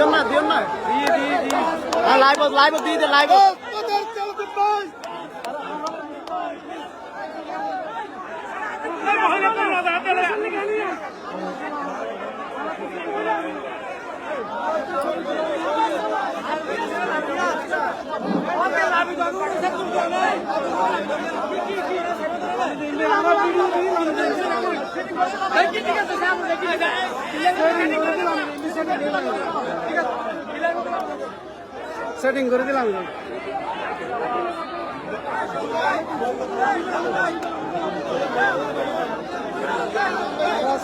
দিও না live live দিয়ে দে লাইভ সেটিং করে দিলাম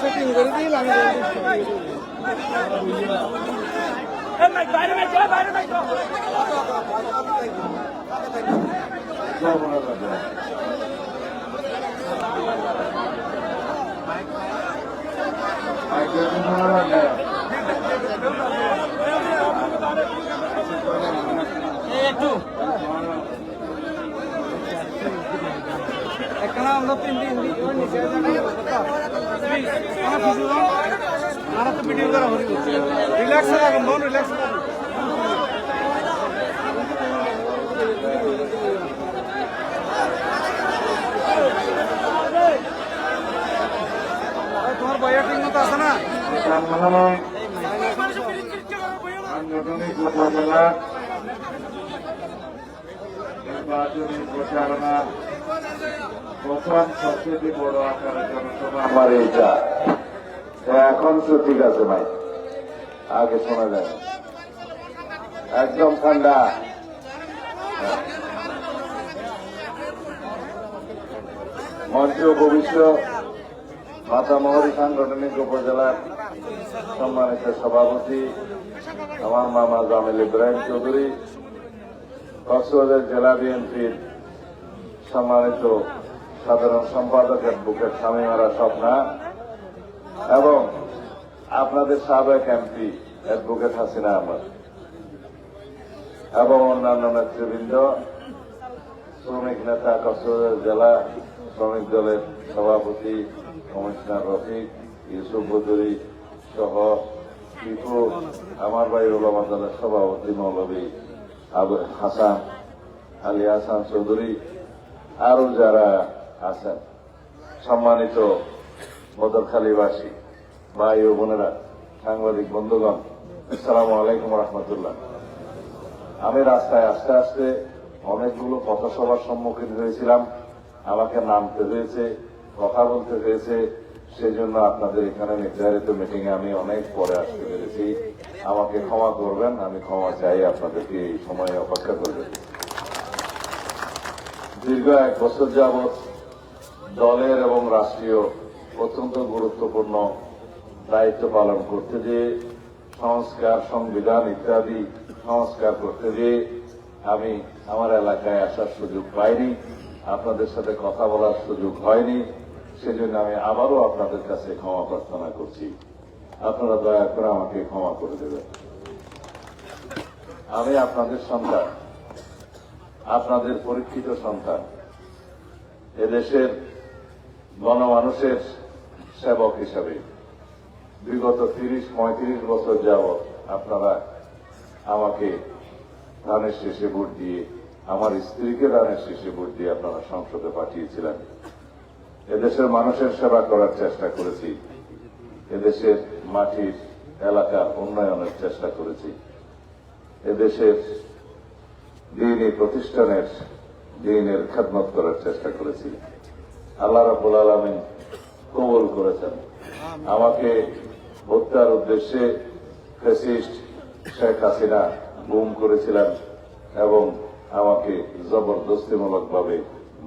সেটিং করে দিলাম একটু এখানে আমরা আমরা তো ভিডিও করা হয়ে গেছে রিল্যাক্স থাকুন বোন রিল্যাক্স থাকুন তোমার বইয়া ঠিক মতো আছে না নির্বাচনী প্রচারণা প্রথম সবচেয়ে বড় আকারের জনসভা আমার এইটা এখন তো ঠিক আছে ভাই আগে শোনা যায় একদম ঠান্ডা মঞ্চ ভবিষ্যৎ মাতামহরী সাংগঠনিক উপজেলার সম্মানিত সভাপতি আমার মামা জামিল ইব্রাহিম চৌধুরী, কক্সবাজার জেলা বিএনপির সম্মানিত সাধারণ সম্পাদক অ্যাডভোকেট শামীমারা স্বপ্না এবং আপনাদের সাবেক এমপি অ্যাডভোকেট হাসিনা আহমদ এবং অন্যান্য নেতৃবৃন্দ, শ্রমিক নেতা, কক্সবাজার জেলা শ্রমিক দলের সভাপতি কমিশনার রফিক, ইউসুফ বদুরি সহ টিপু, আমার ভাই ওলামা দলের সভাপতি মৌলভী আবু হাসান আলী হাসান চৌধুরী, আরো যারা আছেন, সম্মানিত বদরখালীবাসী ভাই ও বোনেরা, সাংবাদিক বন্ধুগণ, আসসালামু আলাইকুম রহমতুল্লাহ। আমি রাস্তায় আস্তে আস্তে অনেকগুলো পথসভার সম্মুখীন হয়েছিলাম, আমাকে নামতে হয়েছে, কথা বলতে হয়েছে, সেজন্য আপনাদের এখানে নির্ধারিত মিটিং এ আমি অনেক পরে আসতে পেরেছি। আমাকে ক্ষমা করবেন, আমি ক্ষমা চাই, আপনাদেরকে এই সময়ে অপেক্ষা করবেন। দীর্ঘ 1 বছর যাবৎ দলের এবং রাষ্ট্রীয় অত্যন্ত গুরুত্বপূর্ণ দায়িত্ব পালন করতে গিয়ে সংস্কার, সংবিধান ইত্যাদি সংস্কার করতে গিয়ে আমি আমার এলাকায় আসার সুযোগ পাইনি, আপনাদের সাথে কথা বলার সুযোগ হয়নি। সেজন্য আমি আবারও আপনাদের কাছে ক্ষমা প্রার্থনা করছি, আপনারা দয়া করে আমাকে ক্ষমা করে দেবেন। আমি আপনাদের সন্তান, আপনাদের পরীক্ষিত সন্তান, এদেশের গণমানুষের সেবক হিসাবে বিগত 30-35 বছর যাবৎ আপনারা আমাকে ধানের শেষে ভোট দিয়ে, আমার স্ত্রীকে ধানের শেষে ভোট দিয়ে আপনারা সংসদে পাঠিয়েছিলেন। এদেশের মানুষের সেবা করার চেষ্টা করেছি, এদেশের মাটির এলাকার উন্নয়নের চেষ্টা করেছি, এদেশের দ্বীনি প্রতিষ্ঠানের দ্বীনের খেদমত করার চেষ্টা করেছি। আল্লাহ রাব্বুল আলামিন কবুল করেছেন। আমাকে হত্যার উদ্দেশ্যে ফ্যাসিস্ট শেখ হাসিনা গুম করেছিলেন এবং আমাকে জবরদস্তিমূলকভাবে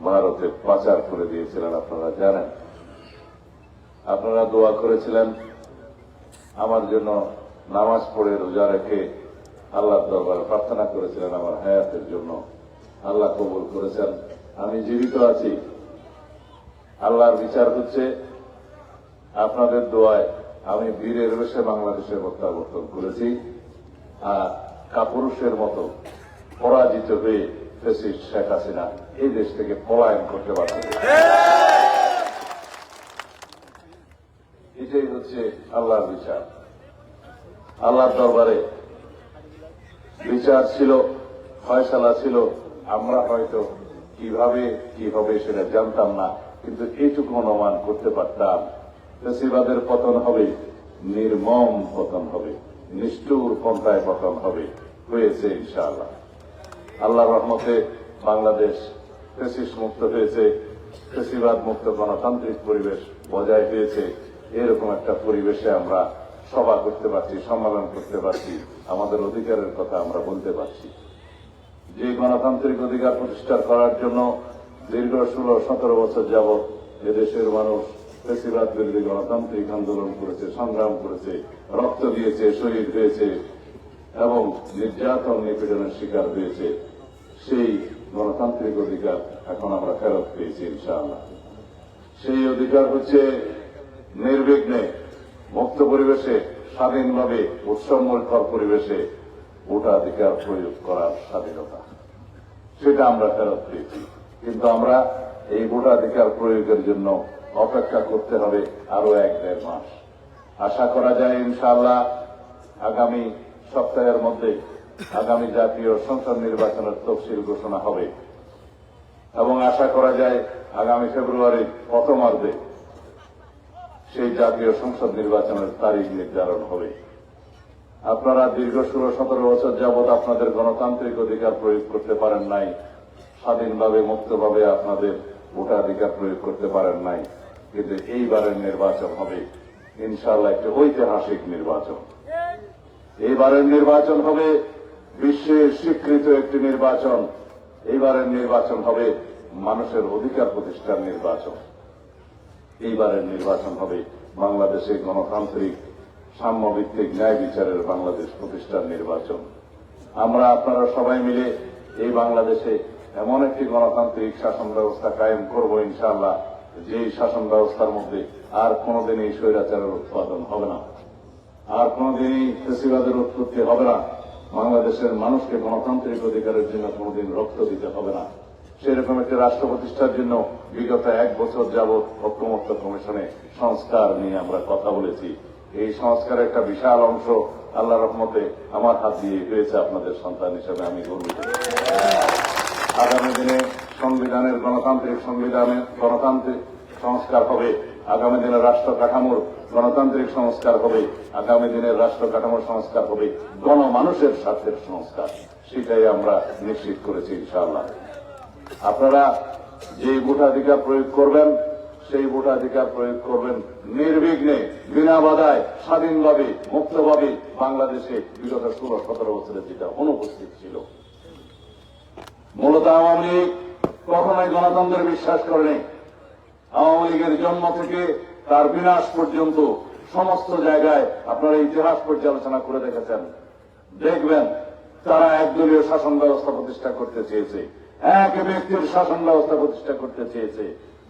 ভারতে পাচার করে দিয়েছিলেন, আপনারা জানেন। আপনারা দোয়া করেছিলেন আমার জন্য, নামাজ পড়ে রোজা রেখে আল্লাহর দরবারে প্রার্থনা করেছিলেন আমার হায়াতের জন্য। আল্লাহ কবুল করেছেন, আমি জীবিত আছি। আল্লাহর বিচার হচ্ছে আপনাদের দোয়ায় আমি বীরের বেশে বাংলাদেশে প্রত্যাবর্তন করেছি, আর কাপুরুষের মতো পরাজিত হয়ে ফ্যাসিস্ট শেখ হাসিনা এই দেশ থেকে পলায়ন করতে পারছে। এটাই হচ্ছে আল্লাহর বিচার। আল্লাহর দরবারে বিচার ছিল, ফয়সালা ছিল। আমরা হয়তো কিভাবে কি হবে সেটা জানতাম না, কিন্তু এইটুকু অনুমান করতে পারতাম ফ্যাসিবাদের পতন হবে, নির্মম পতন হবে, নিষ্ঠুর পন্থায় পতন হবে। হয়েছে ইনশাআল্লাহ। আল্লাহর রহমতে বাংলাদেশ ফ্যাসিস্ট মুক্ত হয়েছে, ফ্যাসিবাদ মুক্ত গণতান্ত্রিক পরিবেশ বজায় হয়েছে। এরকম একটা পরিবেশে আমরা সভা করতে পারছি, সম্মেলন করতে পারছি, আমাদের অধিকারের কথা আমরা বলতে পারছি। যে গণতান্ত্রিক অধিকার প্রতিষ্ঠা করার জন্য দীর্ঘ 16-17 বছর যাবৎ এদেশের মানুষ ফ্যাসিবাদ বিরোধী গণতান্ত্রিক আন্দোলন করেছে, সংগ্রাম করেছে, রক্ত দিয়েছে, শহীদ হয়েছে এবং নির্যাতন নিপীড়নের শিকার হয়েছে, সেই গণতান্ত্রিক অধিকার এখন আমরা ফেরত পেয়েছি ইনশাআল্লাহ। সেই অধিকার হচ্ছে নির্বিঘ্নে মুক্ত পরিবেশে, স্বাধীনভাবে, উৎসবমুখর পরিবেশে ভোটাধিকার প্রয়োগ করার স্বাধীনতা। সেটা আমরা ফেরত পেয়েছি, কিন্তু আমরা এই ভোটাধিকার প্রয়োগের জন্য অপেক্ষা করতে হবে আরো 1-1.5 মাস। আশা করা যায় ইনশাআল্লাহ আগামী সপ্তাহের মধ্যে আগামী জাতীয় সংসদ নির্বাচনের তফসিল ঘোষণা হবে এবং আশা করা যায় আগামী ফেব্রুয়ারির প্রথমার্ধে সেই জাতীয় সংসদ নির্বাচনের তারিখ নির্ধারণ হবে। আপনারা দীর্ঘ 16-17 বছর যাবৎ আপনাদের গণতান্ত্রিক অধিকার প্রয়োগ করতে পারেন নাই, স্বাধীনভাবে মুক্তভাবে আপনাদের ভোটাধিকার প্রয়োগ করতে পারেন নাই, কিন্তু এইবারের নির্বাচন হবে ইনশাআল্লাহ একটি ঐতিহাসিক নির্বাচন। এইবারের নির্বাচন হবে বিশ্বের স্বীকৃত একটি নির্বাচন। এইবারের নির্বাচন হবে মানুষের অধিকার প্রতিষ্ঠার নির্বাচন। এইবারের নির্বাচন হবে বাংলাদেশে গণতান্ত্রিক সাম্যভিত্তিক ন্যায় বিচারের বাংলাদেশ প্রতিষ্ঠার নির্বাচন। আমরা আপনারা সবাই মিলে এই বাংলাদেশে এমন একটি গণতান্ত্রিক শাসন ব্যবস্থা কায়েম করব ইনশাআল্লাহ, যে শাসন ব্যবস্থার মধ্যে আর কোনদিনই স্বৈরাচারের উৎপাদন হবে না, আর কোনদিনই ফ্যাসিবাদের উৎপত্তি হবে না। বাংলাদেশের মানুষকে গণতান্ত্রিক অধিকারের জন্য কোনদিন রক্ত দিতে হবে না। সেরকম একটি রাষ্ট্র প্রতিষ্ঠার জন্য বিগত 1 বছর যাবৎ ঐক্যমত্য কমিশনে সংস্কার নিয়ে আমরা কথা বলেছি। এই সংস্কারের একটা বিশাল অংশ আল্লাহর রহমতে আমার হাত দিয়ে হয়েছে। আপনাদের সন্তান হিসেবে আমি গর্বিত। আগামী দিনে সংবিধানের গণতান্ত্রিক সংস্কার হবে, আগামী দিনের রাষ্ট্র কাঠামোর গণতান্ত্রিক সংস্কার হবে, আগামী দিনের রাষ্ট্র কাঠামোর সংস্কার হবে গণমানুষের স্বার্থের সংস্কার। সেটাই আমরা নিশ্চিত করেছি ইনশাআল্লাহ। আপনারা যে ভোটাধিকার প্রয়োগ করবেন, সেই ভোটাধিকার প্রয়োগ করবেন নির্বিঘ্নে, বিনা বাধায়, স্বাধীনভাবে, মুক্তভাবে। বাংলাদেশে বিগত 16-17 বছরে যেটা অনুপস্থিত ছিল। মূলত আওয়ামী লীগ কখনোই গণতন্ত্রে বিশ্বাস করেনি। আওয়ামী লীগের জন্ম থেকে তার বিনাশ পর্যন্ত সমস্ত জায়গায় আপনারা ইতিহাস পর্যালোচনা করে দেখেছেন, দেখবেন তারা একদলীয় শাসন ব্যবস্থা প্রতিষ্ঠা করতে চেয়েছে, এক ব্যক্তির শাসন ব্যবস্থা প্রতিষ্ঠা করতে চেয়েছে।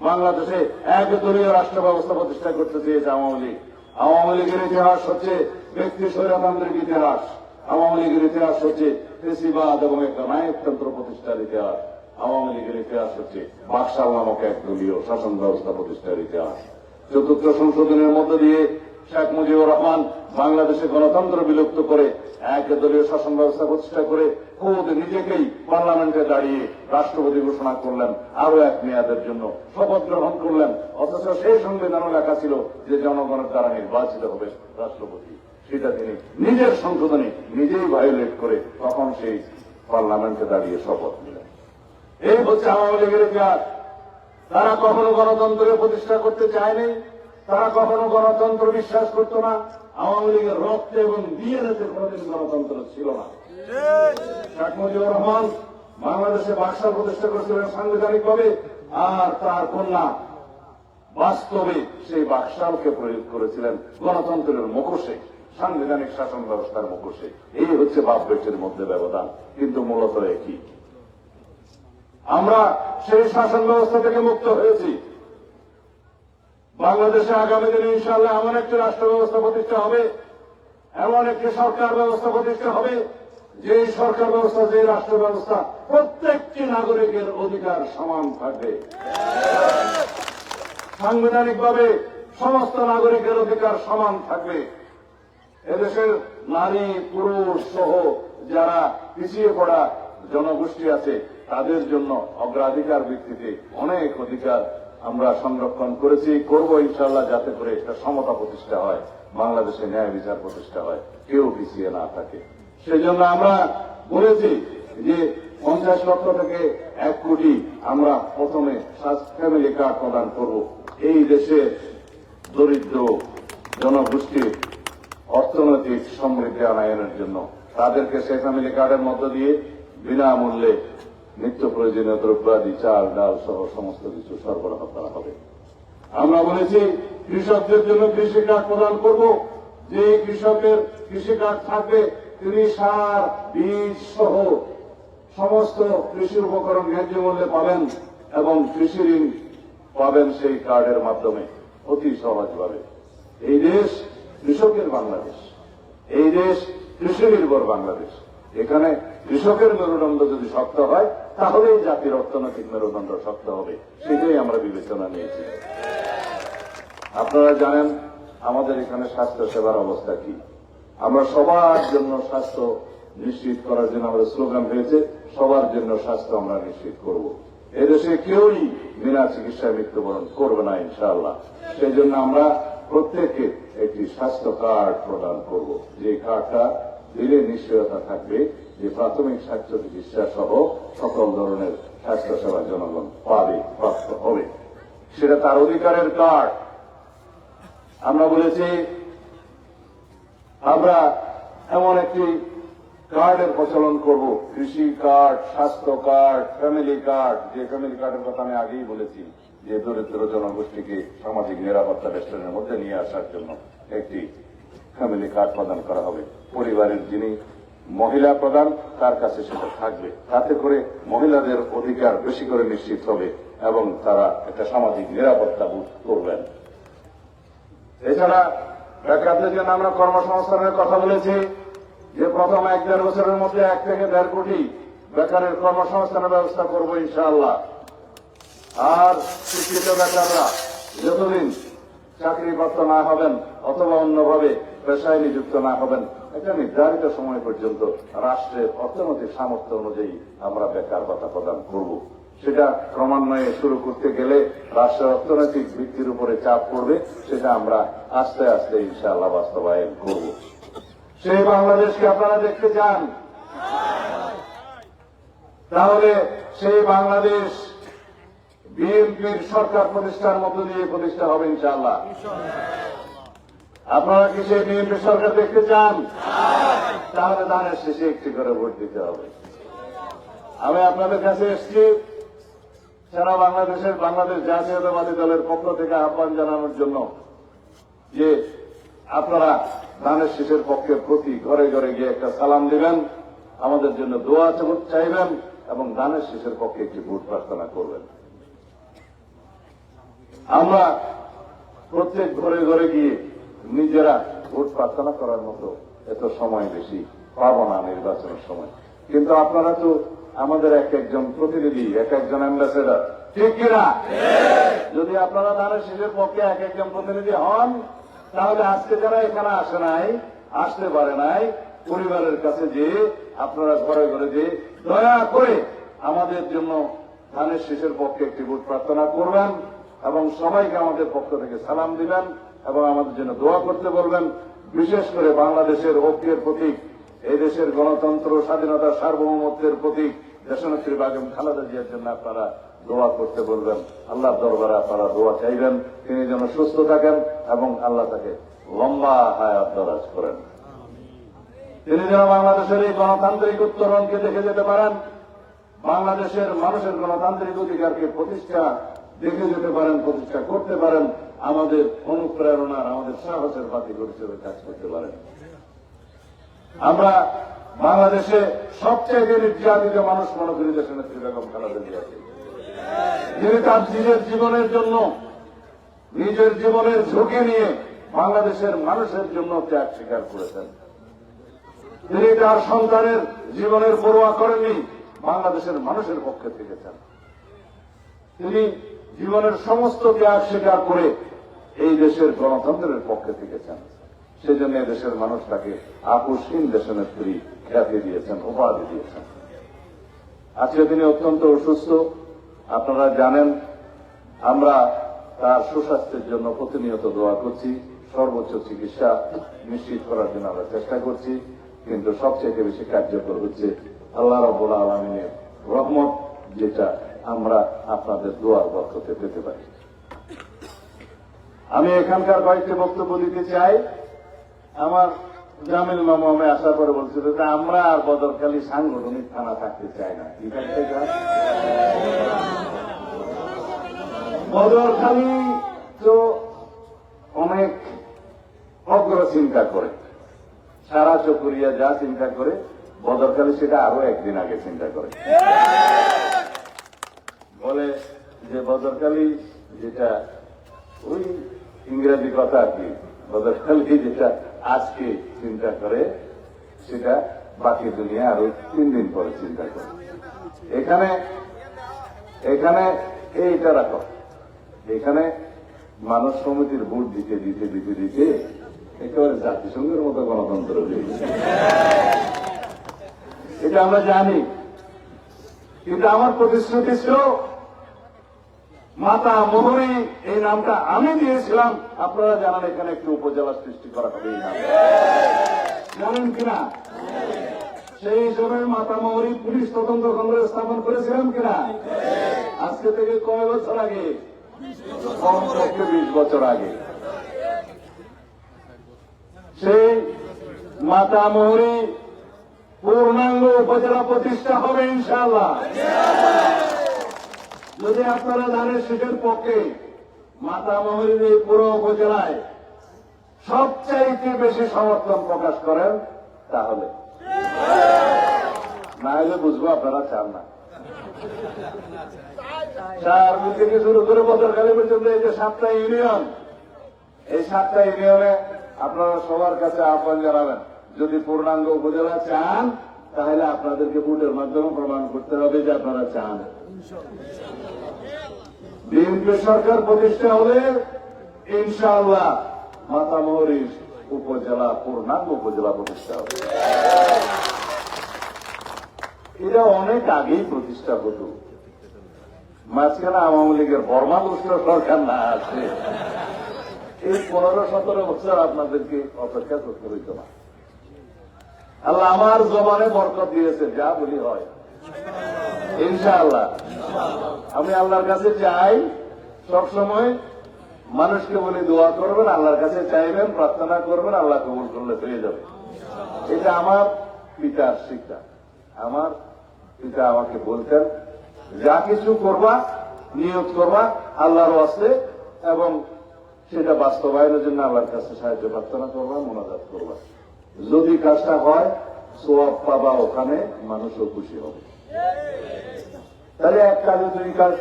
বাংলাদেশে একদলীয় রাষ্ট্র ব্যবস্থা প্রতিষ্ঠা করতে চেয়েছে আওয়ামী লীগ। আওয়ামী লীগের ইতিহাস হচ্ছে ব্যক্তি স্বৈরতান্ত্রিক ইতিহাস। আওয়ামী লীগের ইতিহাস হচ্ছে ফ্যাসিবাদ এবং একটা নায়কতন্ত্র প্রতিষ্ঠার ইতিহাস। আওয়ামী লীগের ইতিহাস হচ্ছে বাকশাল নামক একদলীয় শাসন ব্যবস্থা প্রতিষ্ঠার ইতিহাস। ৪র্থ সংশোধনের মধ্য দিয়ে শেখ মুজিবুর রহমান বাংলাদেশে গণতন্ত্র বিলুপ্ত করে একদলীয় শাসন ব্যবস্থা প্রতিষ্ঠা করে খোদ নিজেকেই পার্লামেন্টে দাঁড়িয়ে রাষ্ট্রপতি ঘোষণা করলেন, আরো 1 মেয়াদের জন্য শপথ গ্রহণ করলেন। অথচ সেই সংবিধানও লেখা ছিল যে জনগণের দ্বারা নির্বাচিত হবে রাষ্ট্রপতি। সেটা তিনি নিজের সংশোধনী নিজেই ভায়োলেট করে তখন সেই পার্লামেন্টে দাঁড়িয়ে শপথ নিলেন। এই হচ্ছে আওয়ামী লীগের ইতিহাস। তারা কখনো গণতন্ত্রের প্রতিষ্ঠা করতে চায়নি, তারা কখনো গণতন্ত্র বিশ্বাস করত না। আওয়ামী লীগের রক্তে এবং ডিএনএতে কোনদিন গণতন্ত্র ছিল না। শেখ মুজিবুর রহমান বাংলাদেশে বাকশাল প্রতিষ্ঠা করেছিলেন সাংবিধানিকভাবে, আর তার কন্যা বাস্তবে সেই বাকশালকে প্রয়োগ করেছিলেন গণতন্ত্রের মুখোশে, সাংবিধানিক শাসন ব্যবস্থার মুখোশে। এই হচ্ছে বাপ বেটির মধ্যে ব্যবধান, কিন্তু মূলত একই। আমরা সেই শাসন ব্যবস্থা থেকে মুক্ত হয়েছি। বাংলাদেশে আগামী দিনে ইনশাআল্লাহ এমন একটি রাষ্ট্র ব্যবস্থা প্রতিষ্ঠা হবে, এমন একটি সরকার ব্যবস্থা প্রতিষ্ঠা হবে, যে সরকার ব্যবস্থা, যে রাষ্ট্র ব্যবস্থা প্রত্যেকটি নাগরিকের অধিকার সমান থাকবে। সাংবিধানিকভাবে সমস্ত নাগরিকের অধিকার সমান থাকবে। এদেশের নারী পুরুষ সহ যারা পিছিয়ে পড়া জনগোষ্ঠী আছে তাদের জন্য অগ্রাধিকার ভিত্তিতে অনেক অধিকার আমরা সংরক্ষণ করেছি, করব ইনশাআল্লাহ, যাতে করে একটা সমতা প্রতিষ্ঠা হয়, বাংলাদেশে ন্যায় বিচার প্রতিষ্ঠা হয়, কেউ পিছিয়ে না থাকে। সেই জন্য আমরা বলেছি যে 50 লক্ষ থেকে 1 কোটি আমরা প্রথমে ফ্যামিলি কার্ড প্রদান করব। এই দেশের দরিদ্র জনগোষ্ঠীর অর্থনৈতিক সমৃদ্ধি আনয়নের জন্য তাদেরকে সেই ফ্যামিলি কার্ডের মধ্য দিয়ে বিনামূল্যে নিত্য প্রয়োজনীয় দ্রব্যাদি, চাল ডাল সহ সমস্ত কিছু সরবরাহ করা হবে। আমরা বলেছি কৃষকদের জন্য কৃষি কার্ড প্রদান করব। যে কৃষকের কৃষি কার্ড থাকবে তিনি সার, বীজ সহ সমস্ত কৃষি উপকরণ ন্যায্য মূল্যে পাবেন এবং কৃষি ঋণ পাবেন সেই কার্ডের মাধ্যমে অতি সহজভাবে। এই দেশ কৃষকের বাংলাদেশ, এই দেশ কৃষি নির্ভর বাংলাদেশ। এখানে কৃষকের মেরুদণ্ড যদি শক্ত হয় তাহলেই জাতির অর্থনৈতিক মেরুদণ্ড শক্ত হবে, সেটাই আমরা বিবেচনা নিয়েছি। আপনারা জানেন আমাদের এখানে স্বাস্থ্য সেবার অবস্থা কি। আমরা সবার জন্য স্বাস্থ্য নিশ্চিত করার জন্য আমাদের স্লোগান হয়েছে, সবার জন্য স্বাস্থ্য আমরা নিশ্চিত করব। এদেশে কেউই বিনা চিকিৎসায় মৃত্যুবরণ করবে না ইনশাআল্লাহ। সেই জন্য আমরা প্রত্যেককে একটি স্বাস্থ্য কার্ড প্রদান করব, যে কার্ডটা দিলে নিশ্চয়তা থাকবে যে প্রাথমিক স্বাস্থ্য চিকিৎসা সহ সকল ধরনের স্বাস্থ্য সেবা জনগণ পাবে, প্রাপ্ত হবে। সেটা তার অধিকারের কার্ড। আমরা বলেছি আমরা এমন একটি কার্ডের প্রচলন করব, কৃষি কার্ড, স্বাস্থ্য কার্ড, ফ্যামিলি কার্ড। যে ফ্যামিলি কার্ডের কথা আমি আগেই বলেছি যে দরিদ্র জনগোষ্ঠীকে সামাজিক নিরাপত্তা বেষ্টনের মধ্যে নিয়ে আসার জন্য একটি ফ্যামিলি কার্ড প্রদান করা হবে। পরিবারের যিনি মহিলা প্রধান তার কাছে সেটা থাকবে, তাতে করে মহিলাদের অধিকার বেশি করে নিশ্চিত হবে এবং তারা একটা সামাজিক নিরাপত্তা বোধ করবেন। এছাড়া বেকারদের জন্য আমরা কর্মসংস্থানের কথা বলেছি যে প্রথম 1-1.5 বছরের মধ্যে 1 থেকে 1.5 কোটি বেকারের কর্মসংস্থানের ব্যবস্থা করব ইনশাআল্লাহ। আর শিক্ষিত বেকাররা যতদিন চাকরিপ্রাপ্ত না হবেন অথবা অন্যভাবে পেশায় নিযুক্ত না হবেন, একটা নির্ধারিত সময় পর্যন্ত রাষ্ট্রের অর্থনৈতিক সামর্থ্য অনুযায়ী আমরা বেকার ভাতা প্রদান করব। সেটা ক্রমান্বয়ে শুরু করতে গেলে রাষ্ট্রের অর্থনৈতিক ভিত্তির উপরে চাপ পড়বে, সেটা আমরা আস্তে আস্তে ইনশাআল্লাহ বাস্তবায়ন করব। সেই বাংলাদেশকে আপনারা দেখতে চান, তাহলে সেই বাংলাদেশ বিএনপির সরকার প্রতিষ্ঠার মধ্য দিয়ে প্রতিষ্ঠা হবে ইনশাআল্লাহ। আপনারা কি সেই বিএনপি সরকার দেখতে চান? তাহলে ধানের শেষে একটি করে ভোট দিতে হবে। আমি আপনাদের কাছে এসেছি সারা বাংলাদেশের বাংলাদেশ জাতীয়তাবাদী দলের পক্ষ থেকে আহ্বান জানানোর জন্য যে আপনারা ধানের শেষের পক্ষে প্রতি ঘরে ঘরে গিয়ে একটা সালাম দিবেন, আমাদের জন্য দোয়া চাইবেন এবং ধানের শেষের পক্ষে একটি ভোট প্রার্থনা করবেন। আমরা প্রত্যেক ঘরে ঘরে গিয়ে নিজেরা ভোট প্রার্থনা করার মতো এত সময় বেশি পাবো না নির্বাচনের সময়, কিন্তু আপনারা তো আমাদের এক একজন প্রতিনিধি, এক একজন অ্যাম্বাসেডর, ঠিক কিনা? যদি আপনারা ধানের শেষের পক্ষে এক একজন প্রতিনিধি হন, তাহলে আজকে যারা এখানে আসে নাই, আসতে পারে নাই, পরিবারের কাছে যে আপনারা ঘরে ঘরে যে দয়া করে আমাদের জন্য ধানের শেষের পক্ষে একটি ভোট প্রার্থনা করবেন এবং সবাইকে আমাদের পক্ষ থেকে সালাম দিবেন এবং আমাদের জন্য দোয়া করতে বলবেন। বিশেষ করে বাংলাদেশের ঐক্যের প্রতীক, এই দেশের গণতন্ত্র, স্বাধীনতা, সার্বভৌমত্বের প্রতীক দেশনেত্রী বেগম খালেদা জিয়ার জন্য আপনারা দোয়া করতে বলবেন। আল্লাহর দরবারে আপনারা দোয়া চাইবেন তিনি যেন সুস্থ থাকেন এবং আল্লাহ তাকে লম্বা হায়াত দরাজ করেন। তিনি যেন বাংলাদেশের এই গণতান্ত্রিক উত্তরণকে দেখে যেতে পারেন, বাংলাদেশের মানুষের গণতান্ত্রিক অধিকারকে প্রতিষ্ঠা দেখে যেতে পারেন, প্রতিষ্ঠা করতে পারেন, আমাদের অনুপ্রেরণার, আমাদের সাহসের বাতিঘর হিসেবে কাজ করতে পারেন। আমরা বাংলাদেশে সবচেয়ে নির্যাতিত মানুষ মনে করি দেশনেত্রী বেগম খালেদা জিয়াকে, যিনি তার নিজের জীবনের জন্য, নিজের জীবনের ঝুঁকি নিয়ে বাংলাদেশের মানুষের জন্য ত্যাগ স্বীকার করেছেন। তিনি তার সন্তানের জীবনের পরোয়া করেননি, বাংলাদেশের মানুষের পক্ষে থেকেছেন। তিনি জীবনের সমস্ত ত্যাগ স্বীকার করে এই দেশের গণতন্ত্রের পক্ষে থেকেছেন। সেজন্য দেশের মানুষ তাকে আপসহীন দেশনেত্রী খ্যাতি দিয়েছেন, উপাধি দিয়েছেন। আজকে তিনি অত্যন্ত অসুস্থ, আপনারা জানেন। আমরা তার সুস্বাস্থ্যের জন্য প্রতিনিয়ত দোয়া করছি, সর্বোচ্চ চিকিৎসা নিশ্চিত করার জন্য আমরা চেষ্টা করছি। কিন্তু সবচেয়ে বেশি কার্যকর হচ্ছে আল্লাহ রাব্বুল আলামিনের রহমত, যেটা আমরা আপনাদের দোয়ার বরকতে পেতে পারি। আমি এখানকার কয়েকটি বক্তব্য দিতে চাই। আমার জামিল মামু আমি আশা করে বলছিল যে আমরা আর বদরখালী সাংগঠনিক থানা থাকতে চাই না। কি থাকতে চাই? বদরখালী তো অনেক অগ্র চিন্তা করে, সারা চকরিয়া যা চিন্তা করে বদরখালী সেটা আরো একদিন আগে চিন্তা করে। বলে যে বদরখালী যেটা ওই ইংরেজি কথা আর কি, বদরখালী যেটা আজকে চিন্তা করে সেটা বাকি দুনিয়া আরো 3 দিন পরে চিন্তা করে। এখানে এইটা রাখো, এখানে মানুষ সমিতির ভোট দিতে দিতে দিতে দিতে একেবারে জাতিসংঘের মতো গণতন্ত্র হয়ে গেছে। এটা আমরা জানি, কিন্তু আমার প্রতিশ্রুতি ছিল মাতা মোহরী, এই নামটা আমি দিয়েছিলাম। আপনারা জানেন এখানে একটি উপজেলা সৃষ্টি করা হবে, এই নাম জানেন কিনা? সেই হিসাবে মাতা মোহরী পুলিশ তদন্ত কেন্দ্র স্থাপন করেছিলাম কিনা? আজকে থেকে কয় বছর আগে? কমপক্ষে 20 বছর আগে। সেই মাতা মোহরী পূর্ণাঙ্গ উপজেলা প্রতিষ্ঠা হবে ইনশাআল্লাহ। যদি আপনারা ধানের শীষের পক্ষে মাতা মোহরীর এই পুরো উপজেলায় সবচাইতে বেশি সমর্থন প্রকাশ করেন, তাহলে না হলে বুঝবো আপনারা চান না। চারমিল থেকে শুরু করে বদরখালী পর্যন্ত এই যে 7টা ইউনিয়ন, এই 7টা ইউনিয়নে আপনারা সবার কাছে আহ্বান জানাবেন, যদি পূর্ণাঙ্গ উপজেলা চান তাহলে আপনাদেরকে ভোটের মাধ্যমে প্রমাণ করতে হবে যে আপনারা চান। বিএনপি সরকার প্রতিষ্ঠা হলে ইনশাআল্লাহ মাতা মোহরীর উপজেলা পূর্ণাঙ্গ উপজেলা প্রতিষ্ঠা হবে। এটা অনেক আগেই প্রতিষ্ঠা হতো, মাঝখানে আওয়ামী লীগের বর্মা দুষ্ট সরকার না আছে, এই 15-17 বছর আপনাদেরকে অপেক্ষা করতে হইত না। আল্লাহ আমার জবানে বরকত দিয়েছে, যা বলি হয় ইনশাআল্লাহ। আমি আল্লাহর কাছে চাই, সবসময় মানুষকে বলে দোয়া করবেন, আল্লাহর কাছে চাইবেন, প্রার্থনা করবেন, আল্লাহ কবুল করলে পেয়ে যাবে। এটা আমার পিতার শিক্ষা। আমার পিতা আমাকে বলতেন, যা কিছু করবা নিয়ত করবা আল্লাহর ওয়াস্তে, এবং সেটা বাস্তবায়নের জন্য আল্লাহর কাছে সাহায্য প্রার্থনা করবা, মোনাজাত করবা। যদি কাজটা হয় সওয়াব পাবা, ওখানে মানুষও খুশি হবে। তাহলে এক কাজে 2 কাজ।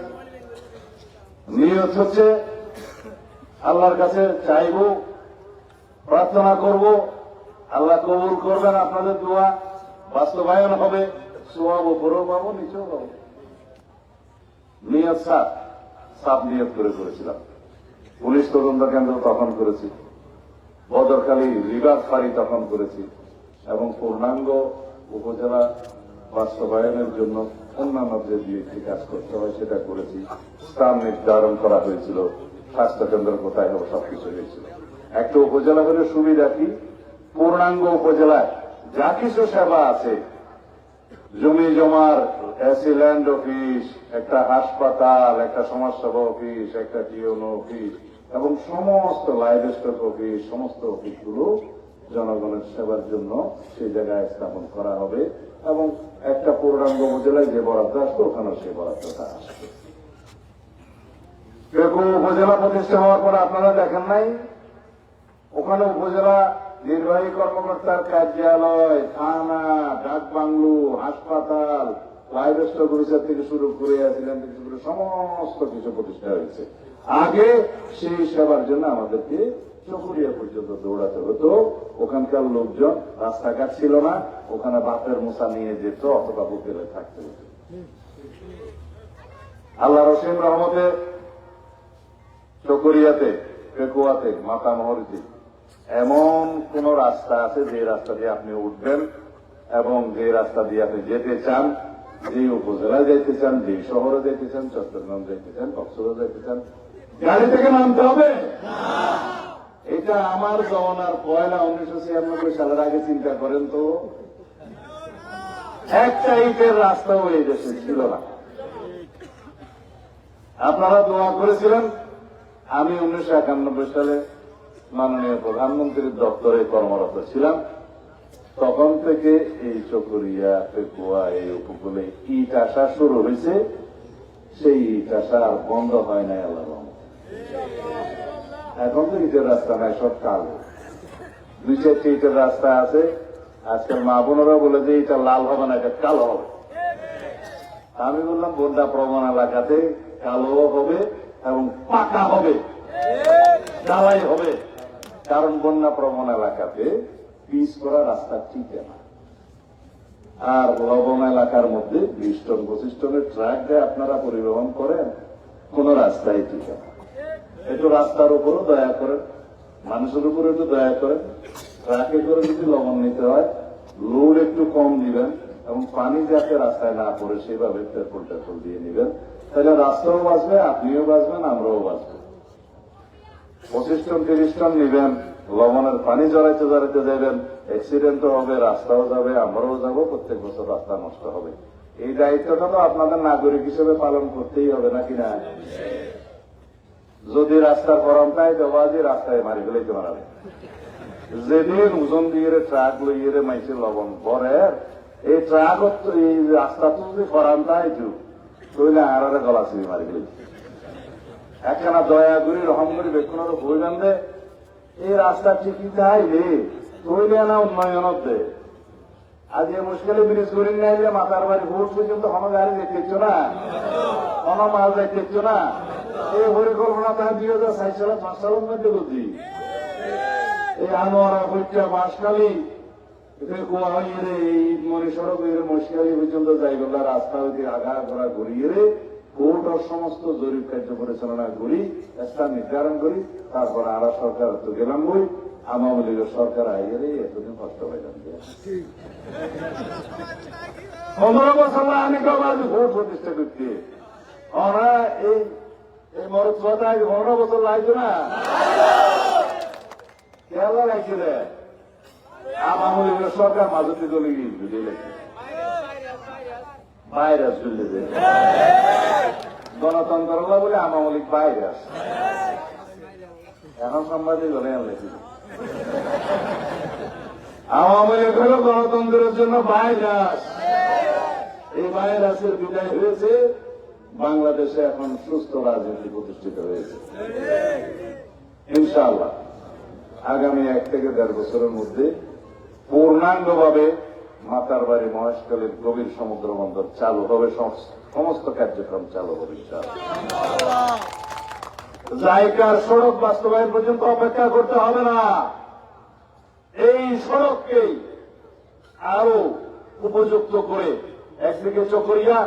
নিয়ত হচ্ছে আল্লাহর কাছে চাইব, প্রার্থনা করব, আল্লাহ কবুল করবেন আপনাদের দোয়া, বাস্তবায়ন হবে, সওয়াব উপরেও পাবো, নিচেও পাবো। নিয়ত সাফ নিয়ত করে করেছিলাম। পুলিশ তদন্ত কেন্দ্র তখন করেছি, বদরখালী রিভার ফাঁড়ি তখন করেছি, এবং পূর্ণাঙ্গ উপজেলা বাস্তবায়নের জন্য অন্যান্য যে 2-1টি কাজ করতে হয় সেটা করেছি। স্থান নির্ধারণ করা হয়েছিল, স্বাস্থ্যকেন্দ্র কোথায় হবে, সবকিছু হয়েছিল। একটা উপজেলা হলে সুবিধা কি, পূর্ণাঙ্গ উপজেলায় যা কিছু সেবা আছে, জমি জমার ল্যান্ড অফিস, একটা হাসপাতাল, একটা সমাজসেবা অফিস, একটা টিওনো অফিস, এবং সমস্ত লাইভ স্টক অফিস, সমস্ত অফিসগুলো জনগণের সেবার জন্য সেই জায়গায় স্থাপন করা হবে, এবং একটা পূর্ণাঙ্গ উপজেলায় যে বরাদ্দ আসবে ওখানে সেই বরাদ্দটা আসবে। পেকু উপজেলা প্রতিষ্ঠা হওয়ার পর আপনারা দেখেন নাই, ওখানে উপজেলা নির্বাহী কর্মকর্তার কার্যালয়, থানা, ডাক বাংলো, হাসপাতাল, লাইভ স্টক অফিসার থেকে শুরু করে অ্যাসিডেন্ট থেকে শুরু করে সমস্ত কিছু প্রতিষ্ঠা হয়েছে। আগে সেই সেবার জন্য আমাদেরকে চকরিয়া পর্যন্ত দৌড়াতে হতো। ওখানকার লোকজন, রাস্তাঘাট ছিল না, ওখানে বাপের মোছা নিয়ে যেত অথবা বুকেলে থাকতে হতো। আল্লাহ রসিম রহমতে চকরিয়াতে, পেকুয়াতে, মাতা মোহরীতে এমন কোন রাস্তা আছে যে রাস্তা দিয়ে আপনি উঠবেন এবং যে রাস্তা দিয়ে আপনি যেতে চান, যে উপজেলায় যেতে চান, যে শহরে যেতে চান, চট্টগ্রাম যেতে চান, কক্সবাজার যেতে চান, গাড়ি থেকে নামতে হবে। এটা আমার জমানার ১লা ১৯৯৬ সালের আগে চিন্তা করেন তো, একটা ইটের রাস্তাও এই দেশে ছিল না। আপনারা দোয়া করেছিলেন। আমি ১৯৯১ সালে মাননীয় প্রধানমন্ত্রীর দপ্তরে কর্মরত ছিলাম। তখন থেকে এই চকরিয়া, পেকুয়া, এই উপকূলে ইট আসা শুরু হয়েছে। সেই ইট আসা আর বন্ধ হয় নাই আল্লাহ রহমতে। এখন তো ইটের রাস্তা নাই, সব কালো। ২-৪টি ইটের রাস্তা আছে। আজকাল মা বোনেরা বলে যে এটা লাল হবে না, এটা কালো হবে। আমি বললাম বন্যা প্রবণ এলাকাতে কালো হবে এবং পাকা হবে, ঢালাই হবে। কারণ বন্যা প্রবণ এলাকাতে পিচ করা রাস্তা ঠিক না। আর লবণ এলাকার মধ্যে ২০ টন ২৫ টনের ট্রাক দিয়ে আপনারা পরিবহন করেন, কোন রাস্তায় ঠিক না। একটু রাস্তার উপরও দয়া করেন, মানুষের উপরে একটু দয়া করেন। ট্রাকে করে যদি লবণ নিতে হয়, লোড একটু কম দিবেন এবং পানি যাতে রাস্তায় না পড়ে সেভাবে পেট্রোল দিয়ে নিবেন। তাহলে রাস্তাও বাঁচবে, আপনিও বাঁচবেন, আমরাও বাঁচব। ২৫ টন ৩০ টন নিবেন, লবণের পানি জড়াইতে জড়াইতে যাবেন, অ্যাক্সিডেন্টও হবে, রাস্তাও যাবে, আমরাও যাব, প্রত্যেক বছর রাস্তা নষ্ট হবে। এই দায়িত্বটা তো আপনাদের নাগরিক হিসেবে পালন করতেই হবে, নাকি না? যদি রাস্তার ফরমটাই দেওয়া যে রাস্তায় মারি ফেলাইতে মারাবে, যেদিন ওজন দিয়ে ট্রাক লইয়ে মাইছে লবণ ভরে, এই ট্রাক এই রাস্তা তো যদি ফরানটাই যুগ তৈলে আর গলা ছিঁড়ে মারি ফেলেছে। একখানা দয়া করি রহম করি বেক্ষণের বইলেন দে এই রাস্তা ঠিকই চাইলে তৈলে না উন্নয়নত দে। আজ এই মুশকিলে ব্রিজ করি নাইলে মাথার বাড়ি ভোট পর্যন্ত কোনো গাড়ি দেখতেছ না, কোনো মাল দেখতেছ না। এই পরিকল্পনা তার ২০০৬ সালে ৫ সালের মধ্যে বুঝি। এই আনোয়ারা হইটা বাঁশখালী কুয়া হইয়ে এই মরিসড়ক মশকালী পর্যন্ত যাই বললা রাস্তা হইতে আগা ঘোরা ঘুরিয়ে কোর্ট ও সমস্ত জরিপ কার্য পরিচালনা করি, স্থান নির্ধারণ করি। তারপর আরা সরকার তো গেলাম বই, আওয়ামী লীগের সরকার আইয়ে এতদিন কষ্ট পাইলাম। ১৫ বছর আমি কবাদি ভোট প্রতিষ্ঠা করতে ওরা এই মরদ কথা ১৫ বছর লাগছে না, কেলা লাগছে রে। আওয়ামী লীগের সরকার মাঝে চলে গিয়ে বুঝে লাগছে ভাইরাস চলে যায়। গণতন্ত্র বলে আওয়ামী লীগ ভাইরাস। এখন সাংবাদিক হলে আওয়ামী লীগ হল গণতন্ত্রের জন্য ভাইরাস। এই ভাইরাসের বিদায় হয়েছে, বাংলাদেশে এখন সুস্থ রাজনীতি প্রতিষ্ঠিত হয়েছে। ইনশাআল্লাহ আগামী ১ থেকে ১.৫ বছরের মধ্যে পূর্ণাঙ্গভাবে মাতার বাড়ি মহেশখালীর গভীর সমুদ্র বন্দর চালু হবে, সমস্ত কার্যক্রম চালু হবে ইনশাআল্লাহ। জায়গার সড়ক বাস্তবায়ন পর্যন্ত অপেক্ষা করতে হবে না। এই সড়ককেই আরো উপযুক্ত করে একদিকে চকরিয়া,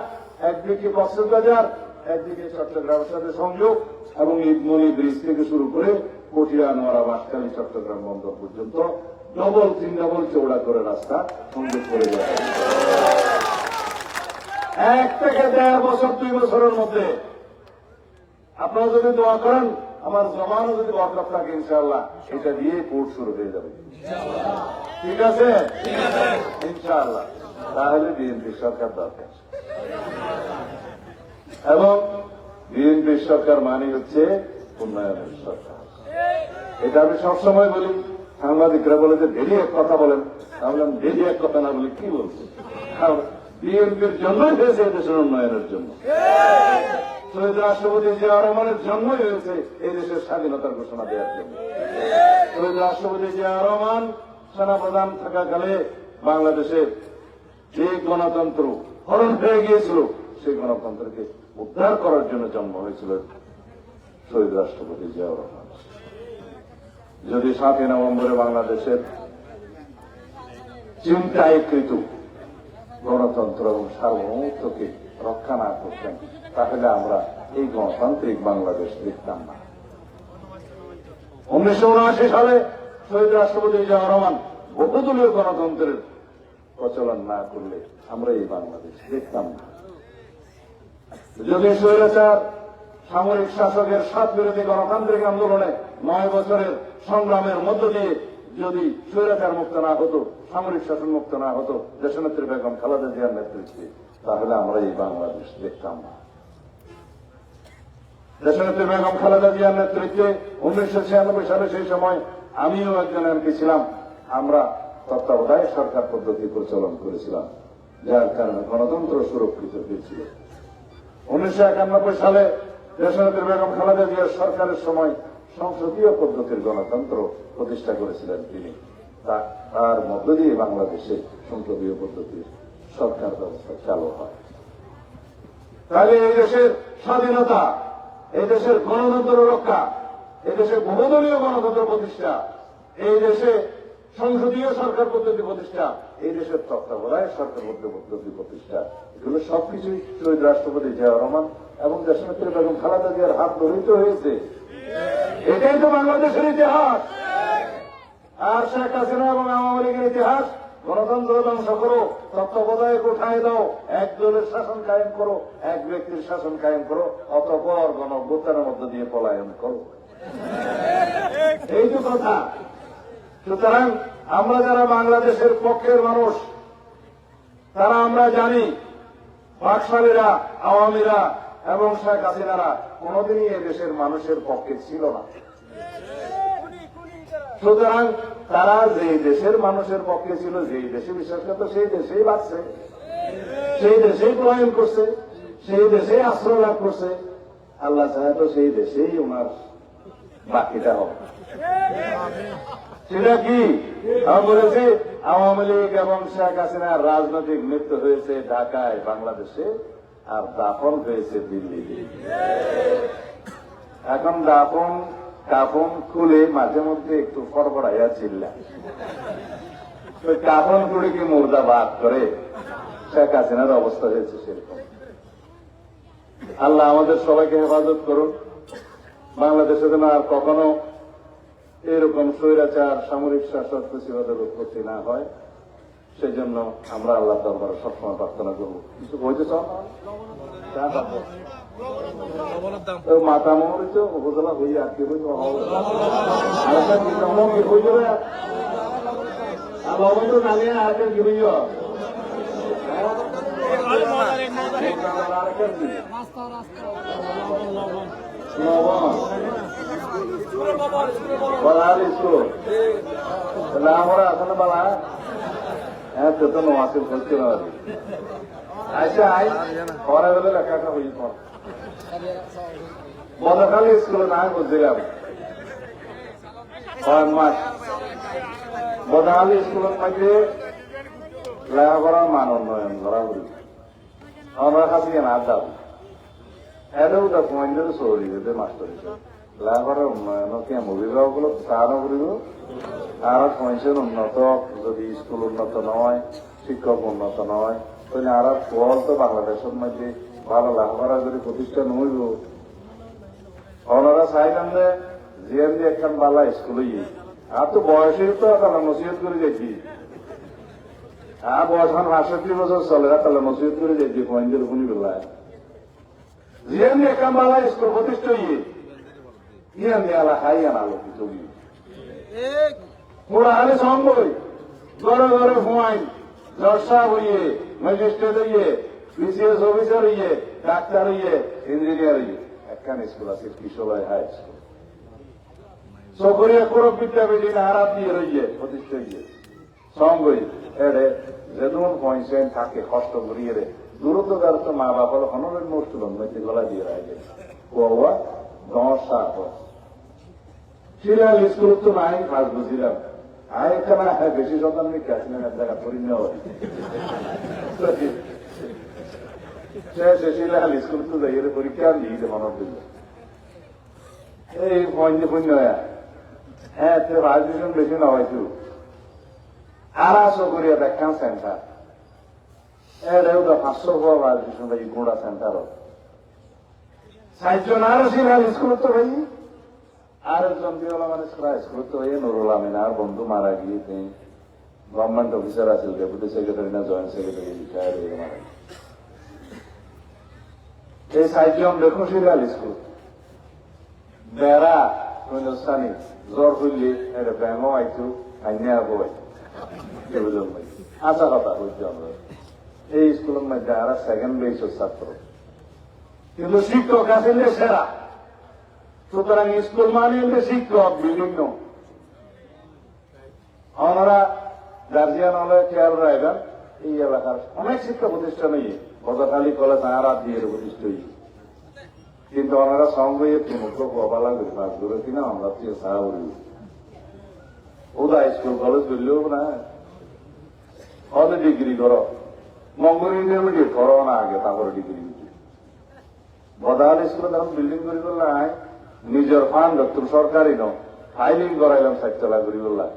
একদিকে কক্সবাজার, একদিকে চট্টগ্রামের সাথে সংযোগ এবং ঈদমনি ব্রিজ থেকে শুরু করে কটিয়া, নোয়ারা, বাঁশখালী, চট্টগ্রাম বন্দর পর্যন্ত ডবল ৩ ডবল চৌড়া করে রাস্তা সংযোগ করে দেওয়া। ১ থেকে ১.৫ বছর ২ বছরের মধ্যে আপনারা যদি দোয়া করেন, আমার জমানো যদি বরকত থাকে ইনশাআল্লাহ এটা দিয়ে কোর্ট শুরু হয়ে যাবে। ঠিক আছে ইনশাআল্লাহ। তাহলে বিএনপি সরকার দরকার এবং বিএনপি সরকার মানে হচ্ছে উন্নয়নের সরকার। এটা আমি সবসময় বলি। সাংবাদিকরা বলে যে ডেলি এক কথা বলেন, আমি বললাম ডেলি এক কথা না বলে কি বলছে। বিএনপির জন্যই হয়েছে এদেশের উন্নয়নের জন্য। শহীদ রাষ্ট্রপতি জিয়া রহমানের জন্মই হয়েছে এই দেশের স্বাধীনতার ঘোষণা দেওয়ার জন্য। শহীদ রাষ্ট্রপতি জিয়া রহমান সেনাপ্রধান থাকাকালে বাংলাদেশের যে গণতন্ত্র হরণ হয়ে গিয়েছিল সেই গণতন্ত্রকে উদ্ধার করার জন্য জন্ম হয়েছিল শহীদ রাষ্ট্রপতি জিয়া রহমান। যদি ৭ই নভেম্বরে বাংলাদেশের চিন্তায়কৃত গণতন্ত্র এবং সার্বভৌমত্বকে রক্ষা না করতেন তাহলে আমরা এই গণতান্ত্রিক বাংলাদেশ দেখতাম না। ১৯৭৯ সালে শহীদ রাষ্ট্রপতি জিয়াউর রহমান বহুদলীয় গণতন্ত্রের প্রচলন না করলে আমরা এই বাংলাদেশ দেখতাম না। যদি স্বৈরাচার সামরিক শাসকের স্বাদ বিরোধী গণতান্ত্রিক আন্দোলনে 9 বছরের সংগ্রামের মধ্য দিয়ে যদি স্বৈরাচার মুক্ত না হতো, সামরিক শাসন মুক্ত না হতো দেশনেত্রী বেগম খালেদা জিয়ার নেতৃত্বে, তাহলে আমরা এই বাংলাদেশ দেখতাম না। দেশনেত্রী বেগম খালেদা জিয়ার নেতৃত্বে 1996 সালে সেই সময় আমিও একজন এমপি ছিলাম। আমরা তত্ত্বাবধায়ক সরকার পদ্ধতি প্রচলন করেছিলাম, যার কারণে গণতন্ত্র সুরক্ষিত হয়েছিল। 1991 সালে দেশনেত্রী বেগম খালেদা জিয়ার সরকারের সময় সংসদীয় পদ্ধতির গণতন্ত্র প্রতিষ্ঠা করেছিলেন তিনি। তার মধ্য দিয়ে বাংলাদেশে সংসদীয় পদ্ধতির সরকার ব্যবস্থা চালু হয়। তাহলে এই দেশের স্বাধীনতা, এই দেশের গণতন্ত্র রক্ষা, এই দেশে বহুদলীয় গণতন্ত্র প্রতিষ্ঠা, এই দেশে সংসদীয় সরকার পদ্ধতি প্রতিষ্ঠা, এই দেশের তত্ত্বাবধায়ক সরকার পদ্ধতি প্রতিষ্ঠা, এগুলো সবকিছুই শহীদ রাষ্ট্রপতি জিয়াউর রহমান এবং দেশনেত্রী বেগম খালেদা জিয়ার হাত ধরিত হয়েছে। এটাই তো বাংলাদেশের ইতিহাস। আর শেখ হাসিনা এবং আওয়ামী লীগের ইতিহাস, গণতন্ত্র ধ্বংস করো, তত্ত্বাবধায়ক উঠাই দাও, এক দলের শাসন কায়েম করো, এক ব্যক্তির শাসন কায়েম করো, অতঃপর গণঅভ্যুত্থানের মধ্য দিয়ে পলায়ন করো। এই যে কথা। সুতরাং আমরা যারা বাংলাদেশের পক্ষের মানুষ, তারা আমরা জানি বাকশালীরা, আওয়ামীরা এবং শেখ হাসিনারা কোনদিনই এ দেশের মানুষের পক্ষে ছিল না। সুতরাং তারা যে দেশের মানুষের পক্ষে ছিল, যেই দেশে বিশ্বাস করত, সেই দেশেই বাঁচছে, সেই দেশেই পলায়ন করছে, সেই দেশেই আশ্রয় লাভ করছে। আল্লাহ চাহে তো সেই দেশেই ওনার বাকিটা হবে। সেটা কি? আমি বলেছি আওয়ামী লীগ এবং শেখ হাসিনার রাজনৈতিক মৃত্যু হয়েছে ঢাকায়, বাংলাদেশে, আর দাফন হয়েছে দিল্লিতে। এখন কাফন খুলে মাঝে মধ্যে একটু ফরফরাইয়া ছিল, কাফন খুলে কি মুর্দা বাদ করে শেখ হাসিনার অবস্থা হয়েছে সেরকম। আল্লাহ আমাদের সবাইকে হেফাজত করুন। বাংলাদেশে যেন আর কখনো এরকম স্বৈরাচার সামরিক শাসক ফেসিবাদের উৎপত্তি না হয়, সেই জন্য আমরা আল্লাহ দরবারে সবসময় প্রার্থনা করবো। কিছু বলতে চাও মাথা মরিচ উপজেলা হয়ে আর কি হইতে হয়ে যাবে, লবণ তো জানিয়ে আর কি হইল স্কুল আমরা আসলে বালা হ্যাঁ তো নোয়াসিল করছিল আর আচ্ছা আই পরে বলে লেখাটা হই পর বদখালি স্কুলে না বুঝছিলাম 6 মাস বদখালি স্কুলের মধ্যে লেখাপড়ার মান উন্নয়ন করা করি আমরা কাছে না দাও এটাও ডকুমেন্টের সরি যেতে মাস্টার হিসেবে লেখাপড়ার উন্নয়ন কেমন অভিভাবক তারও করিব আর পয়সার উন্নত, যদি স্কুল উন্নত নয়, শিক্ষক উন্নত নয়, তাহলে আর ফল তো বাংলাদেশের মধ্যে ভালো লেখাপড়া যদি প্রতিষ্ঠান হইব। ওনারা চাইলেন যে জিএমডি একখান বালা স্কুলে আর তো বয়সের তো তাহলে নসিহত করে যাইছি, আর বয়স 65 বছর চলে, তাহলে নসিহত করে যাইছি পয়েন্টের শুনি বেলায় জিএমডি একখান বালা স্কুল প্রতিষ্ঠা ইয়ান দেয়ালা খাই আনালো কিছু মোড়া হালে সঙ্গই ঘরে ঘরে হুমাইন জর্সা হইয়ে, ম্যাজিস্ট্রেট হইয়ে, বিসিএস অফিসার হইয়ে, ডাক্তার হইয়ে, ইঞ্জিনিয়ার হইয়ে একখান স্কুল আছে কিশোরায় হাই স্কুল সকরিয়া করব বিদ্যাপীঠ হারাত দিয়ে রইয়ে প্রতিষ্ঠা গিয়ে সঙ্গই এড়ে যেমন পয়সেন থাকে কষ্ট করিয়ে রে দূরত্ব দ্বারত মা বাবার হনরের মুসলুম মেয়েটি গলা দিয়ে রাখে কোয়া 10 শিলাল স্কুল তো নাই কাজ বুঝিলাম আয় এখানে বেশি শতাংশ কাছে জায়গা করি নেওয়া শিলাল স্কুল তো যাই পরীক্ষা দিয়ে মনে দিল এই পয়েন্ট পুণ্য হ্যাঁ রাজনীতি বেশি না হয়তো আড়াইশো করিয়া দেখান সেন্টার এটাও তো 500 রাজনীতি গোড়া সেন্টার সাইজন আরো শিলাল স্কুল তো ভাই আর একজন বিওলা মানে স্কুল তো এই নুরুল আমিন আর বন্ধু মারা গিয়ে তিনি গভর্নমেন্ট অফিসার আছে ডেপুটি সেক্রেটারি না জয়েন্ট সেক্রেটারি রিটায়ার হয়ে মারা গিয়ে এই সাইজন দেখো সিরিয়াল স্কুল বেড়া হিন্দুস্তানি জ্বর হইলে এটা ব্যাঙও আইতো আইনে আবো আশা কথা বলছি আমরা এই স্কুলের মধ্যে আর সেকেন্ড বেসের ছাত্র কিন্তু শিক্ষক আসলে সেরা সুতরাং স্কুল মানে শিক্ষক বিভিন্ন ওনারা গার্জিয়ান হলে খেয়াল রাখবেন এই এলাকার অনেক শিক্ষা প্রতিষ্ঠান বদরখালী কলেজ আর দিয়ে প্রতিষ্ঠিত কিন্তু ওনারা সঙ্গে মুখ্য কবালা করে পাস করে কিনা আমরা সাহা করি ওদা স্কুল কলেজ করলেও না হলে ডিগ্রি করো মঙ্গল ইন্টারমিডিয়েট করো না আগে তারপরে ডিগ্রি বদাল স্কুলে তখন বিল্ডিং করি করলাই নিজের ফান্ড তুমি সরকারি ন ফাইলিং করাইলাম 60 লাখ করি করলা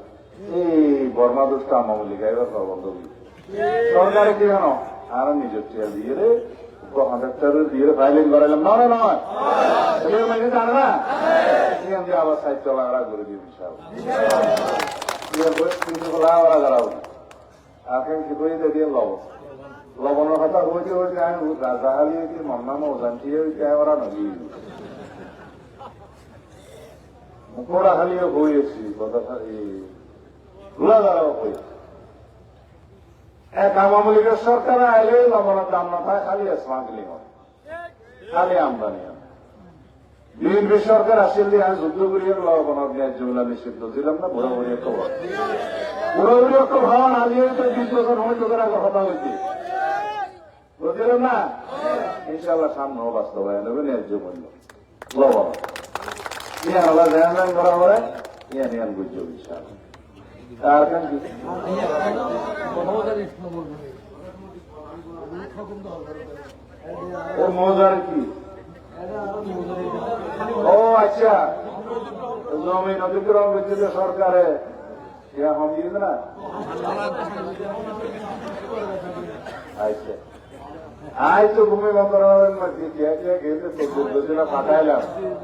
এই বর্মা দুষ্ট আমলি গাইবার বন্ধ সরকারি কি জানো আর নিজের টিয়া দিয়ে রে কন্ট্রাক্টর দিয়ে ফাইলিং করাইলাম নয় নয় জানে না এখান দিয়ে আবার 60 লাখ করে দিয়ে বিশাল ওরা গাড়াও এখন কি করে দিয়ে লবণের কথা হইতে হইতে আমি রাজাহালি হইতে মন্নাম অজান্তি হইতে ওরা নদী মুখোড়া খালিও হয়েছি ধুলাধারাও হয়েছে এক আওয়ামী লীগের সরকার আইলে লবণের দাম না থাকে খালি স্মাগলিং হয় খালি আমদানি হয় বিএনপি সরকার আসিল দিয়ে আমি যুদ্ধ করিয়ে লবণের ন্যায্য মূল্য নিষিদ্ধ দিলাম না পুরোপুরি একটা পুরোপুরি একটা ভাবা না দিয়ে 20 বছর হয়ে চোখের আগে কথা হয়েছে বুঝলেন না ইনশাল্লাহ সামনেও বাস্তবায়ন হবে ন্যায্য মূল্য লবণ ইয়ান আল্লাহ ধ্যান করা হবে ইয়ান ইয়ান বুঝছো ইনশাল্লাহ আর কেন কি ওর মজার কি ও আচ্ছা জমিন অধিগ্রহণ করছিল সরকারে ইয়া হমিয়ে না আচ্ছা আজ তো ভূমি মন্ত্রণালয়ের মধ্যে পাঠাইলাম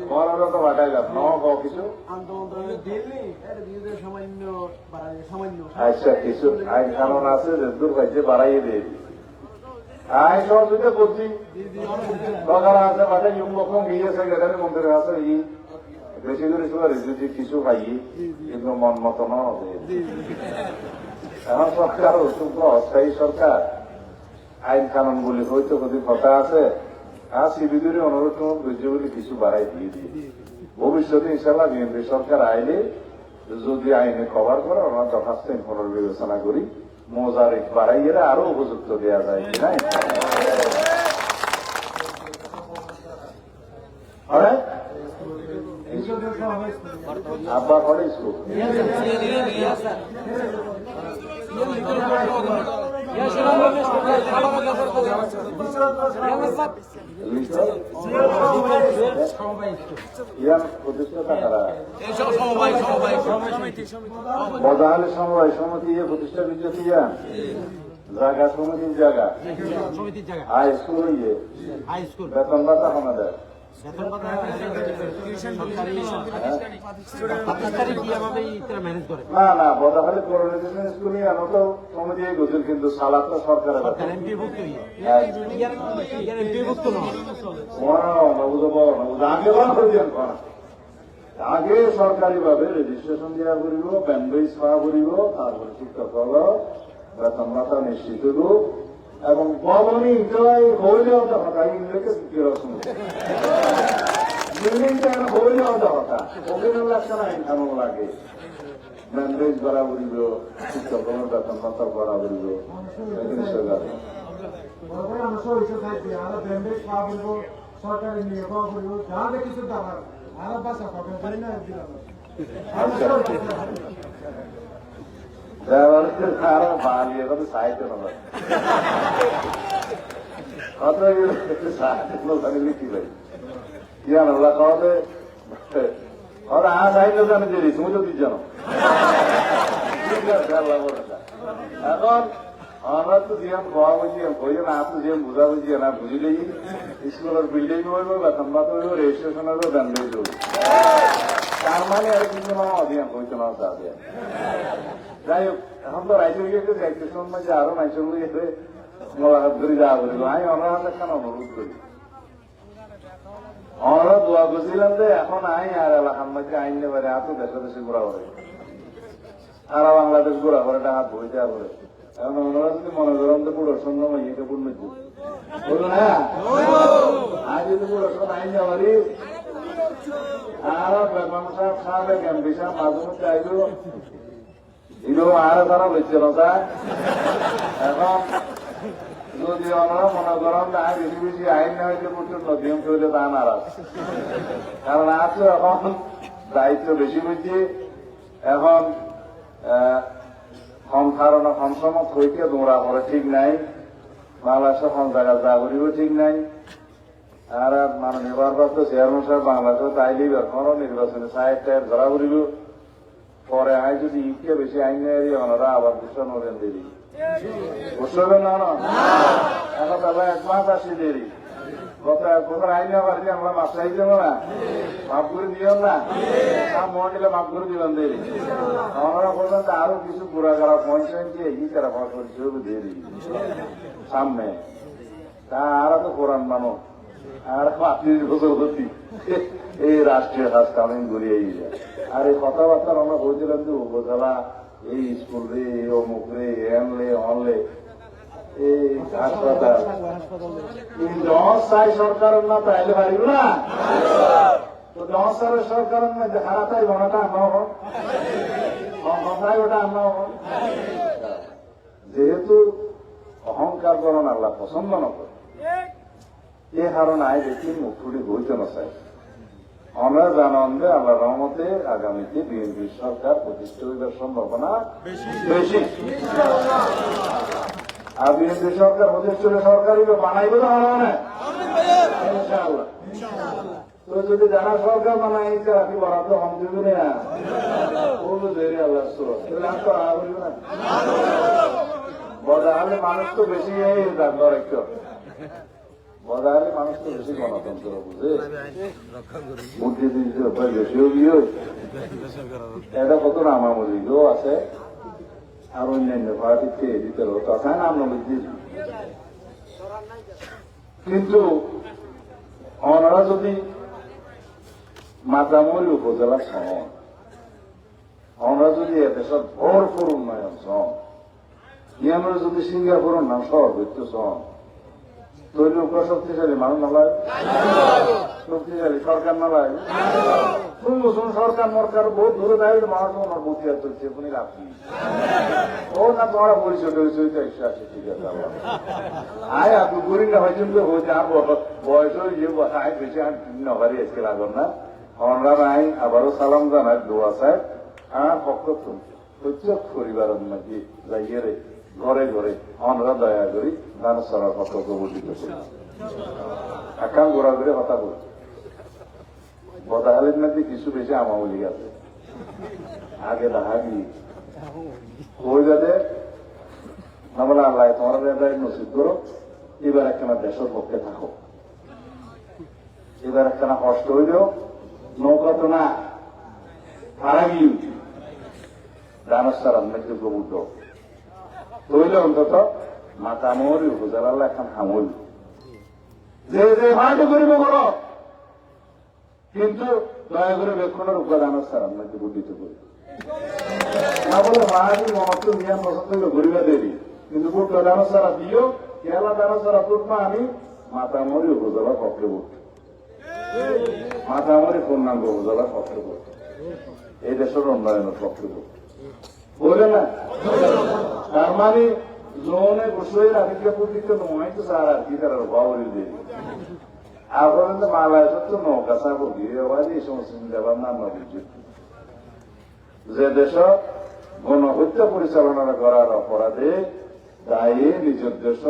মহারাজা তো পাঠাইলাম কিছু আচ্ছা কিছু আইন কানুন আছে যে দূর পাইছে বাড়াইয়ে দিয়ে আইন সহযোগিতা করছি সরকার আছে পাঠাই ইউপক্ষম গিয়েছে গেটারি মন্ত্রীর আছে ই বেশি করে শুয়ারে যদি কিছু পাই কিন্তু মন মতো ন এখন সরকার অস্থায়ী সরকার আইন কানুন বলি হয়তো যদি কথা আছে আর সিবিদের অনুরোধ বুঝছে বলে কিছু বাড়াই দিয়ে দিয়ে ভবিষ্যতে ইনশাল্লাহ বিএনপি সরকার আইলে যদি আইনে কভার করে আমরা দরখাস্ত পুনর্বিবেচনা করি মজার বাড়াইয়ে আরো উপযুক্ত দেওয়া যায় কিনা আব্বা করে স্কুল বদাহালি সমবায় সমিতি প্রতিষ্ঠা বিদ্যুৎ জায়গা সমিতির জায়গা হাই স্কুল বেতন ভাতা হনা দেয় না না বদাহালি করোনা স্কুল নিয়ে আনো তো সমিতি গেছিল কিন্তু সালাদ তো সরকারের আগে সরকারি ভাবে রেজিস্ট্রেশন দেওয়া করিব ব্যান্ডেজ পাওয়া করিব তারপরে শিক্ষক হল বেতন ভাতা নিশ্চিত হল এবং ভবনী হইলেও তো হতা ইংরেজি বিল্ডিংটা হইলেও তো হতা অভিনয় লাগছে না কেমন লাগে ব্যান্ডেজ করা করিব শিক্ষক বেতন ভাতা করা করিব সরকারি নিয়ে যা কিছু দাবার আর বাসা পাবেন পারি না সাহিত্য লিখি ভাই ইয়ান খাওয়াতে ওরা সাহিত্য জানে যে তুমি তো কি জানো এখন আমরা তো জিয়াম খাওয়া বুঝি কই না আপনি জিয়াম বুঝা বুঝি না বুঝিলেই স্কুলের বিল্ডিং হইব বেতন ভাতা হইব রেজিস্ট্রেশন হইব ব্যান্ডেজ হইব তার মানে আর কিন্তু অধিকাংশ হইতো না যাবে। যাই হোক, এখন তো রাইজের গিয়ে যাইতে শুনলাম যে আরো রাইজের গিয়ে মোলাকাত করে যাওয়া বলিল, আমি ওনার কেন অনুরোধ করি, আমরা দোয়া করছিলাম যে এখন আই আর এলাকার মধ্যে আইন নেবারে এত দেশে দেশে ঘোরা করে, সারা বাংলাদেশ ঘোরা করে, হাত বই দেওয়া করে। এখন ওনারা যদি মনে করেন তো পুরো সন্ধ্যা ইয়েকে পূর্ণ বলুন, হ্যাঁ আজ যদি পুরো সন্ধ্যা আইন যাবারি আর বেগম সাহেব সাহেব এমপি সাহেব মাঝে মধ্যে আইলো এগুলো আর তারা বেঁচে না। এখন যদি আমরা মনে করেন আর বেশি বেশি আইন না হইলে পর্যন্ত নিয়ম চলে তা নারাজ, কারণ আছে এখন দায়িত্ব বেশি বেশি। এখন কম ধারণা কম সমত হইতে দৌড়া করে ঠিক নাই, বাংলাদেশে কম জায়গা যা করিব ঠিক নাই। আর মাননীয় ভারপ্রাপ্ত চেয়ারম্যান সাহেব বাংলাদেশে তাইলেই এখনো নির্বাচনে সাহেব টাইপ ধরা করিব, পরে আই যদি ইকে বেশি আইন নেই ওনারা আবার ঘোষণ করেন দেরি ঘোষণ না এখন তাহলে 1 মাস আসি দেরি, গত 1 বছর আইন নেওয়ার আমরা মাস চাই দেবো না, মাফ করে দিও না, সব মহিলা মাফ করে দিবেন দেরি। ওনারা বললেন আরো কিছু বুড়া গাড়া পঞ্চায়েতকে এই তারা ভাগ করছে দেরি সামনে, তা আর তো কোরআন মানো আর 35 বছর হতি এই রাষ্ট্রীয় কাজ কামিন ঘুরিয়ে যায়। আর এই কথাবার্তা আমরা বলছিলাম যে উপজেলা এই স্কুল রে অমুক রে এনলে অনলে এই হাসপাতাল চাই সরকার না তাইলে পারিব না, তো 10 সালের সরকার হারাতাই ঘনাটা আনা হন কথাই ওটা আনা হন। যেহেতু অহংকার করেন আল্লাহ পছন্দ না করে, এ কারণে আয় দেখি মুখ ফুটি হইতে না চাই। আমরা জানান যে আল্লাহ রহমতে আগামীতে বিএনপি সরকার প্রতিষ্ঠা হইবার সম্ভাবনা বেশি। আর বিএনপি সরকার প্রতিষ্ঠা সরকারই বানাইবে তো না ইনশাআল্লাহ। তো যদি যারা সরকার বানাই রাখি বরাদ্দ কম দিবে না আল্লাহ বদাহালে মানুষ তো বেশি একটু বদাহালে মানুষ তো বেশি গণতন্ত্র বুঝে বুদ্ধিজীবী বেশিও গিয়ে এটা কত নামামলিও আছে আর অন্যান্য পার্টিতে দিতে আছে নাম কিন্তু ওনারা যদি মাতামরি উপজেলা সহ আমরা যদি এদেশের ভরপুর উন্নয়ন সহ আমরা যদি সিঙ্গাপুরের নাম সর্বোচ্চ সহ তৈরি উপর শক্তিশালী মানুষ না লাগে, শক্তিশালী সরকার না লাগে, শুনুন সরকার মরকার বহুত দূরে দাঁড়িয়ে মানুষ আমার বুঝিয়া চলছে এখনই রাখি ও না তোমার পরিচয় টরিচয় একশো আসে ঠিক আছে আয় আপনি করি না হয়েছেন হয়েছে আর বয়স ইয়ে আয় বেশি নবারই আজকে লাগন না আমরা নাই আবারও সালাম জানাই দোয়া সাহেব আমার পক্ষ প্রত্যেক পরিবারের মধ্যে যাইয়ে রে ঘরে ঘরে আমরা দয়া করি মানুষ সরার পক্ষ প্রবর্তিত করি একাল ঘোরা ঘুরে কথা বলছি। বদাহালের মধ্যে কিছু বেশি আমাবলি আছে আগে দেখা গিয়ে ওই যাতে আমরা আল্লাহ তোমার নসিব করো, এবার একখানা দেশের পক্ষে থাকো, এবার একখানা কষ্ট হইলেও নৌকা তো না তারা গিয়ে দানস্তার মধ্যে প্রবুদ্ধ হইলে অন্তত মাতামরি উপজেলার এখন হামল যে যে ভাড়াটি করিব করো, কিন্তু দয়া করে বেক্ষণের উপাদানস্তার মধ্যে বুদ্ধিত করি না বলে ভাড়াটি মমত্ব নিয়ম পছন্দ ঘুরিবা দেরি, কিন্তু দানস্তারা দিও কেলা দানস্তারা তুলবা আমি মাতামরি উপজেলার পক্ষে উঠি, মাতামরি পূর্ণাঙ্গ উপজেলার পক্ষে উঠি, এই দেশের উন্নয়নের পক্ষে উঠি বলে না। তার মানে জোনে বসে রাখিকে প্রতিকে নয় তো স্যার আর কি তার বাউরি দেরি আর পর্যন্ত মালয়েশিয়ার তো নৌকা সাগর দিয়ে এই সমস্ত চিন্তাভাব না যে দেশ গণহত্যা পরিচালনা করার অপরাধে দায়ী নিজের দেশ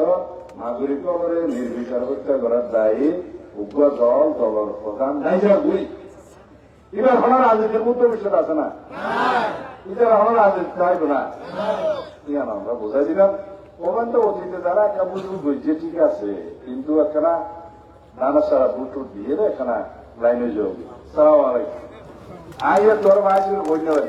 নাগরিক করে নির্বিচার হত্যা করার দায়ী উগ্র দল দলের প্রধান দায়ী গুই এবার হলো রাজনীতির মধ্যে বিষয় আছে না, এটা হলো রাজনীতি চাইব না আমরা বোঝাই দিলাম। ওখান তো অতীতে যারা একটা বুঝবো বুঝছে ঠিক আছে, কিন্তু একখানা নানা সারা বুট দিয়ে একখানা লাইনে যোগ। সালাম আলাইকুম। আইয়ে তোর ভাই ধন্যবাদ